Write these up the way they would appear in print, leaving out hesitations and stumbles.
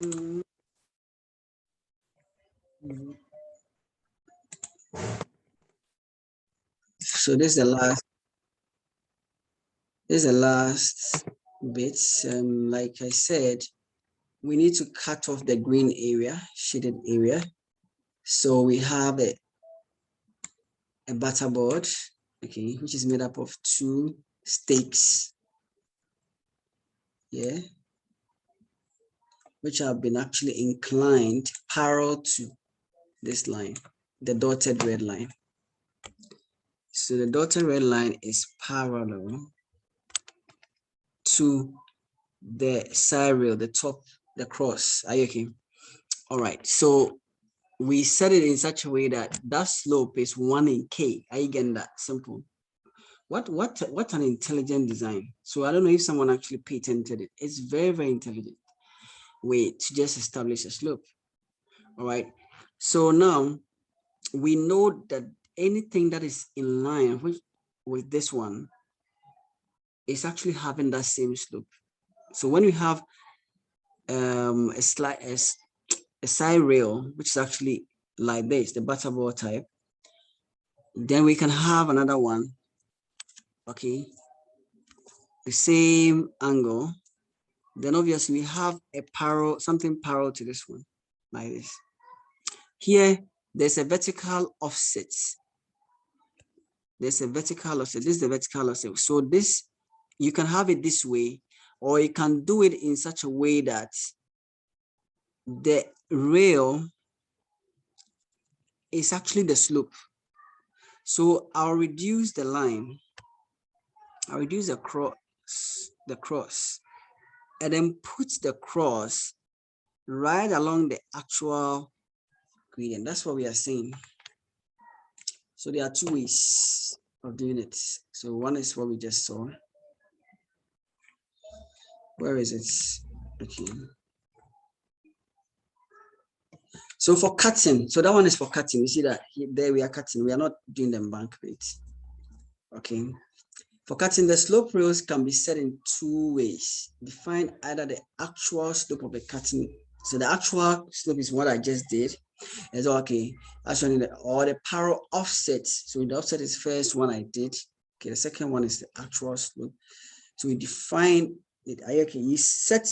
Mm. Mhm. So this is the last. This is the last bit. Like I said, we need to cut off the green area, shaded area. So we have a batter board, okay, which is made up of two stakes, yeah, which have been actually inclined parallel to this line, the dotted red line. So the dotted red line is parallel to the side rail, the top, the cross. Are you okay? All right. So we set it in such a way that that slope is 1 in K. Are you getting that? Simple. What an intelligent design. So I don't know if someone actually patented it. It's very, very intelligent way to just establish a slope. All right. So now we know that anything that is in line with this one is actually having that same slope. So when we have a side rail, which is actually like this, the butterball type, then we can have another one, okay, the same angle. Then obviously we have a parallel, something parallel to this one, like this. Here, there's a vertical offset. There's a vertical offset. This is the vertical offset. So this, you can have it this way, or you can do it in such a way that the rail is actually the slope. So I'll reduce the line. I'll reduce the cross, and then put the cross right along the actual gradient. That's what we are saying. So there are two ways of doing it. So one is what we just saw. Where is it? Okay. So for cutting, so that one is for cutting. You see that there we are cutting. We are not doing the embankment. Okay. For cutting, the slope rails can be set in two ways. Define either the actual slope of the cutting. So the actual slope is what I just did. It's okay. Actually, or the parallel offset. So the offset is first one I did. Okay, the second one is the actual slope. So we define it. Okay, you set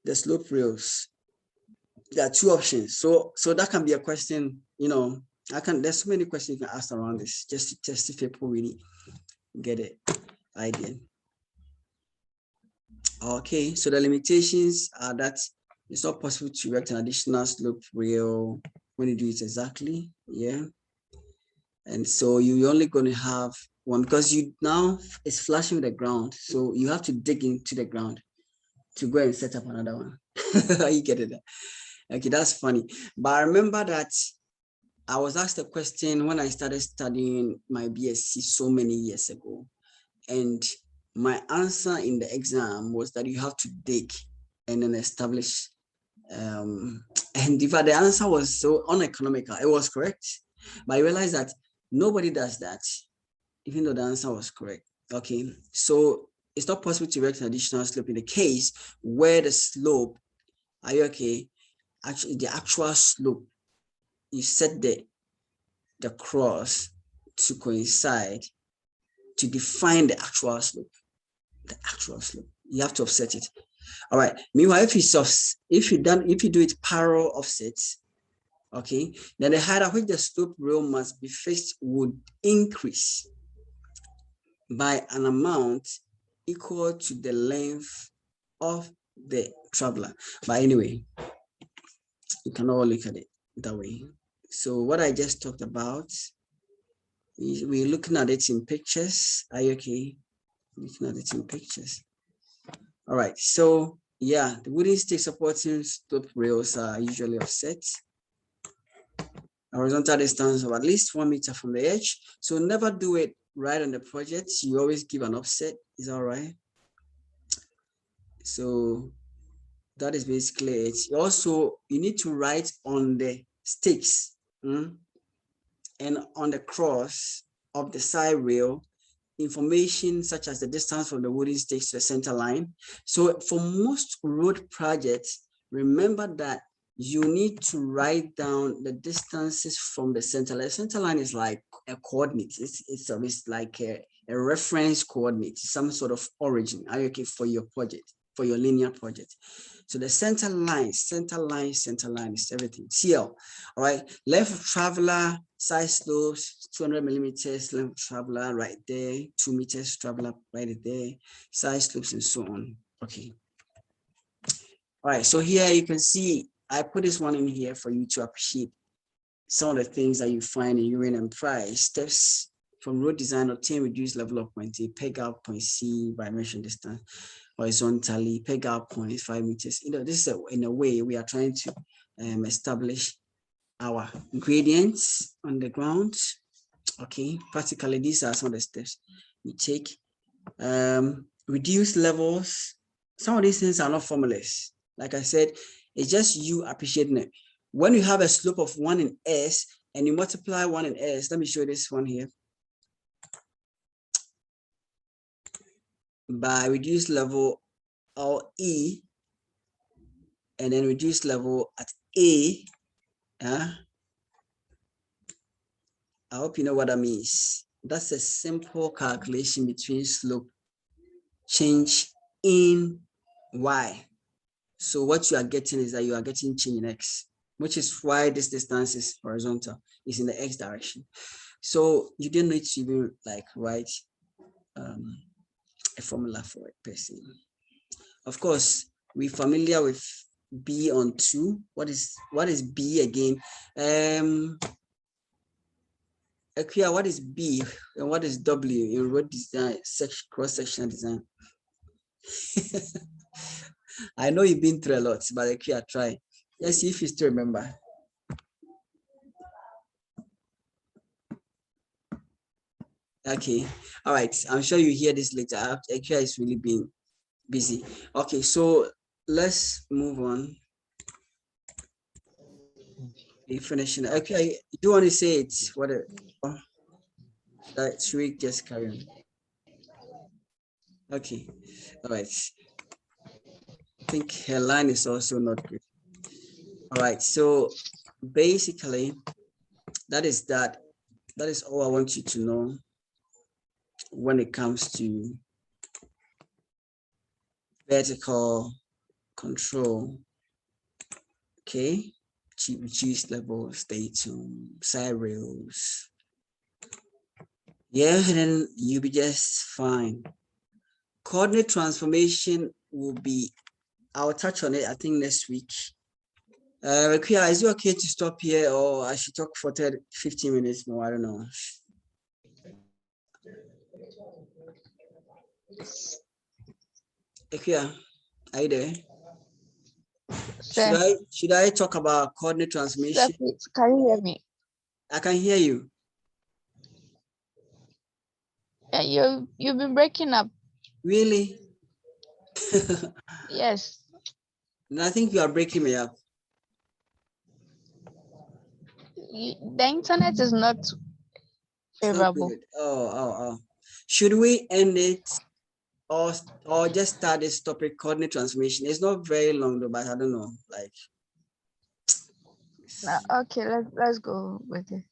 the slope rails. There are two options. So that can be a question, you know, there's so many questions you can ask around this just to test if people really get it idea. Okay, so the limitations are that it's not possible to erect an additional slope rail when you do it exactly, yeah. And so you're only going to have one because you now it's flashing with the ground, so you have to dig into the ground to go and set up another one. You get it? Okay, that's funny. But I remember that I was asked a question when I started studying my BSc so many years ago, and my answer in the exam was that you have to dig and then establish. And in fact, the answer was so uneconomical. It was correct, but I realized that nobody does that, even though the answer was correct. Okay, so it's not possible to erect an additional slope in the case where the slope, are you okay? Actually, the actual slope, you set the cross to coincide to define the actual slope. The actual slope. You have to offset it. All right. Meanwhile, if you do it parallel offsets, okay, then the height at which the slope rail must be fixed would increase by an amount equal to the length of the traveler. But anyway, you can all look at it that way. So what I just talked about, we're looking at it in pictures. Are you okay? Looking at it in pictures. All right. So yeah, the wooden stick supporting slope rails are usually offset. A horizontal distance of at least 1 meter from the edge. So never do it right on the project. You always give an offset. Is that all right? So that is basically it. Also, you need to write on the sticks and on the cross of the side rail information such as the distance from the wooden stakes to the center line. So for most road projects, remember that you need to write down the distances from the center line. Center line is like a coordinate. It's like a reference coordinate, some sort of origin. Are you okay for your project, for your linear project? So the center line is everything. CL, all right. Length of traveler, side slopes, 200 millimeters, length of traveler right there, 2 meters traveler right there, side slopes and so on. Okay. All right, so here you can see, I put this one in here for you to appreciate some of the things that you find in Urim and Price. Steps from road design: obtain reduced level of point A, peg out point C by measuring distance horizontally, peg out 0.5 meters. You know, this is in a way we are trying to establish our gradients on the ground. Okay, practically these are some of the steps we take. Reduce levels. Some of these things are not formulas. Like I said, it's just you appreciating it. When you have a slope of 1 in S and you multiply 1 in S, let me show you this one here. By reduced level or E, and then reduced level at A. I hope you know what that means. That's a simple calculation between slope change in Y. So what you are getting is that you are getting change in X, which is why this distance is horizontal, is in the X direction. So you don't need to even like write a formula for it per se. Of course, we're familiar with B on 2. What is B again? Akua, what is B and what is W in road design, cross-sectional design? I know you've been through a lot, but Akua, try. Let's see if you still remember. Okay, all right. I'm sure you hear this later. Akua is really being busy. Okay, so let's move on. You finishing? Okay, you do want to say it? What? Should we just carry on? Okay, all right. I think her line is also not good. All right, so basically, that is all I want you to know when it comes to vertical control. Okay, reduce level, stay tuned, side rails. Yeah, and then you'll be just fine. Coordinate transformation will be, I'll touch on it, I think, next week. Rekia, is it okay to stop here, or I should talk for 15 minutes more? I don't know. Rekia, are you there? Should I talk about coordinate transformation? Sir, can you hear me? I can hear you. Yeah, you've been breaking up. Really? Yes. And I think you are breaking me up. The internet is not favorable. Oh. Should we end it or just start this topic, coordinate transformation? It's not very long though, but I don't know. Like, okay, let's go with it.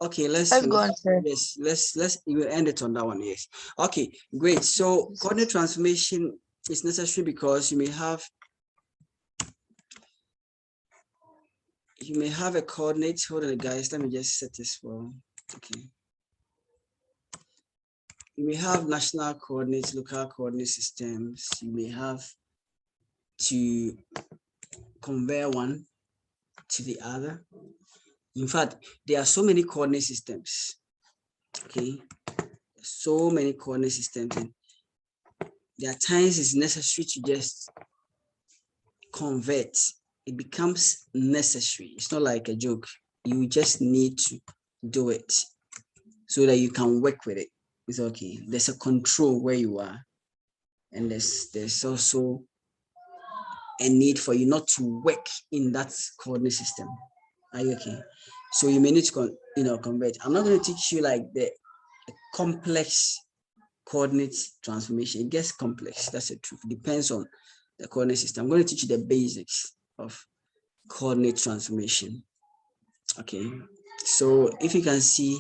Okay, let's go on, sir. Yes, let's you end it on that one. Yes. Okay, great. So coordinate transformation is necessary because you may have a coordinate. Hold on, guys. Let me just set this for. Okay. You may have national coordinates, local coordinate systems. You may have to convert one to the other. In fact, there are so many coordinate systems. Okay, so many coordinate systems, and there are times it's necessary to just convert. It becomes necessary. It's not like a joke. You just need to do it so that you can work with it. It's okay. There's a control where you are, and there's also a need for you not to work in that coordinate system. Are you okay? So you may need to convert. I'm not going to teach you like the complex coordinate transformation. It gets complex. That's the truth. It depends on the coordinate system. I'm going to teach you the basics of coordinate transformation. Okay, so if you can see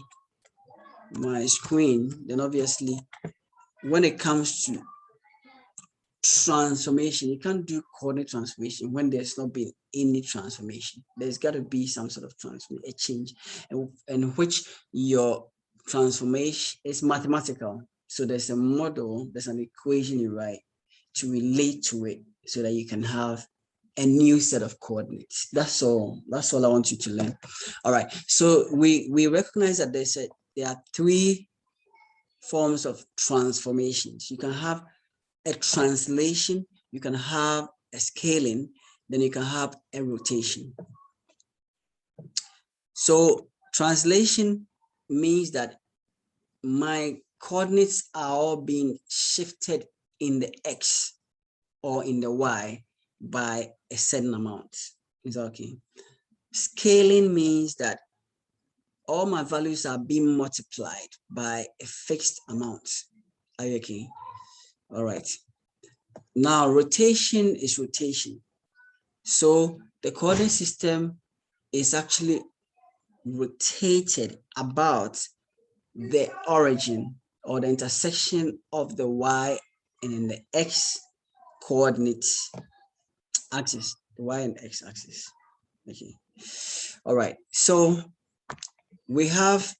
my screen, then obviously when it comes to transformation, you can't do coordinate transformation when there's not been any transformation. There's got to be some sort of transformation, a change, in which your transformation is mathematical. So there's a model, there's an equation you write to relate to it so that you can have a new set of coordinates. That's all I want you to learn. All right, so we recognize that there are three forms of transformations. You can have a translation, you can have a scaling, then you can have a rotation. So translation means that my coordinates are all being shifted in the X or in the Y by a certain amount. Is that okay? Scaling means that all my values are being multiplied by a fixed amount. Are you okay? All right. Now, rotation is rotation. So the coordinate system is actually rotated about the origin or the intersection of the Y and in the X coordinate axis, the Y and X axis. Okay. All right. So we have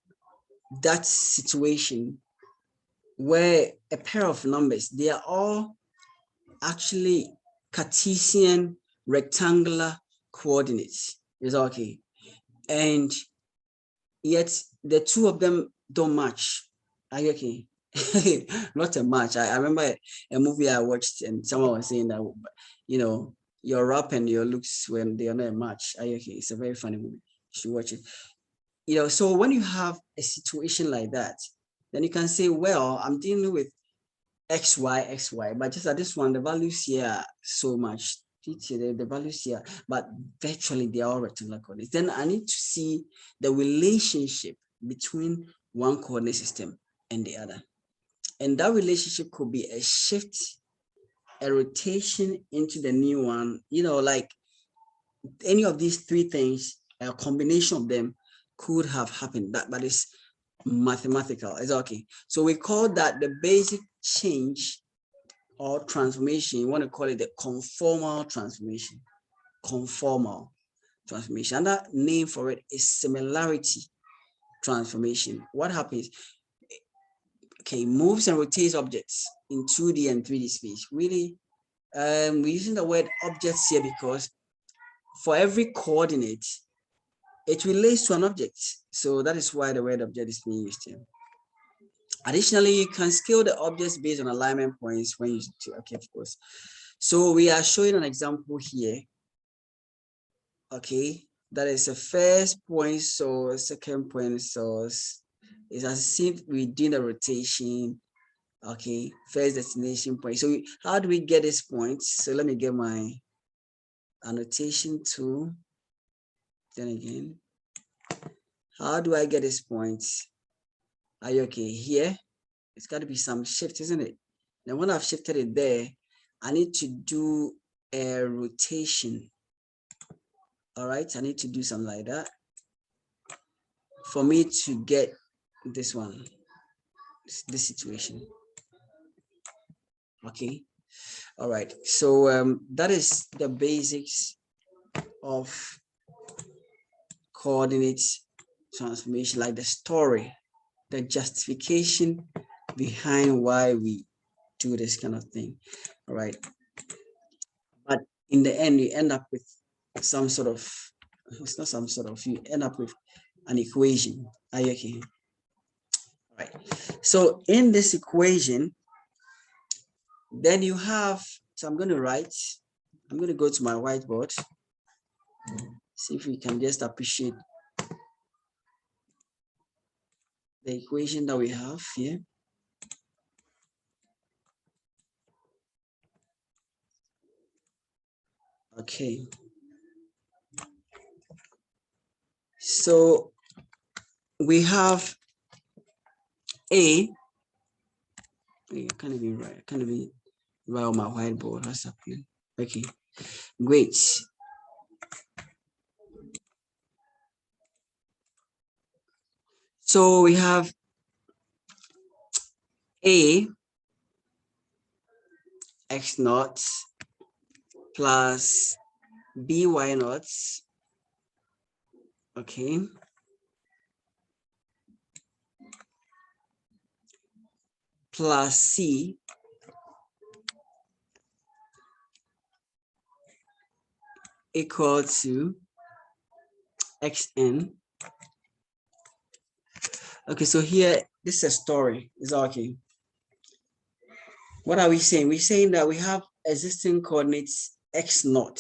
that situation where a pair of numbers, they are all actually Cartesian rectangular coordinates. Is okay. And yet the two of them don't match. Are you okay? Not a match. I remember a movie I watched and someone was saying that, you know, your rap and your looks when they are not a match. Are you okay? It's a very funny movie. You should watch it. You know, so when you have a situation like that, then you can say, well, I'm dealing with XY, but just at this one, the values here are so much. The values here, but virtually they are all rectangular coordinates. Then I need to see the relationship between one coordinate system and the other. And that relationship could be a shift, a rotation into the new one, you know, like any of these three things, a combination of them could have happened. But it's mathematical. It's okay. So we call that the basic change or transformation. You want to call it the conformal transformation. Conformal transformation. Another name for it is similarity transformation. What happens? Okay, moves and rotates objects in 2D and 3D space. Really, we're using the word objects here because for every coordinate, it relates to an object. So that is why the word object is being used here. Additionally, you can scale the objects based on alignment points when you, okay, of course. So we are showing an example here. Okay, that is the first point source, second point source. It's as if we did a rotation. Okay, first destination point. So how do we get this point? So let me get my annotation tool. Then again, how do I get this point? Are you okay? Here, it's got to be some shift, isn't it? Then when I've shifted it there, I need to do a rotation. All right, I need to do something like that for me to get this one, this situation. Okay, all right, so that is the basics of coordinate transformation, like the story, the justification behind why we do this kind of thing. All right, but in the end, you end up with some sort of, it's not some sort of, you end up with an equation. Are you okay? All right, so in this equation, then you have, so I'm going to write, I'm going to go to my whiteboard, see if we can just appreciate the equation that we have here. Okay. So we have A. I can't even write. I can't even write on my whiteboard. What's happening? Okay, great. So we have A x naught plus by naught, okay, plus C equal to xn. Okay, so here, this is a story. Is that okay? What are we saying? We're saying that we have existing coordinates x naught,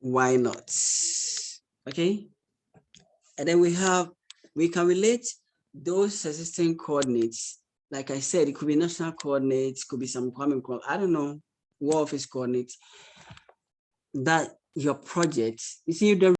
y naught, okay? And then we can relate those existing coordinates. Like I said, it could be national coordinates, could be some common, I don't know, war office coordinates, that your project, you see, the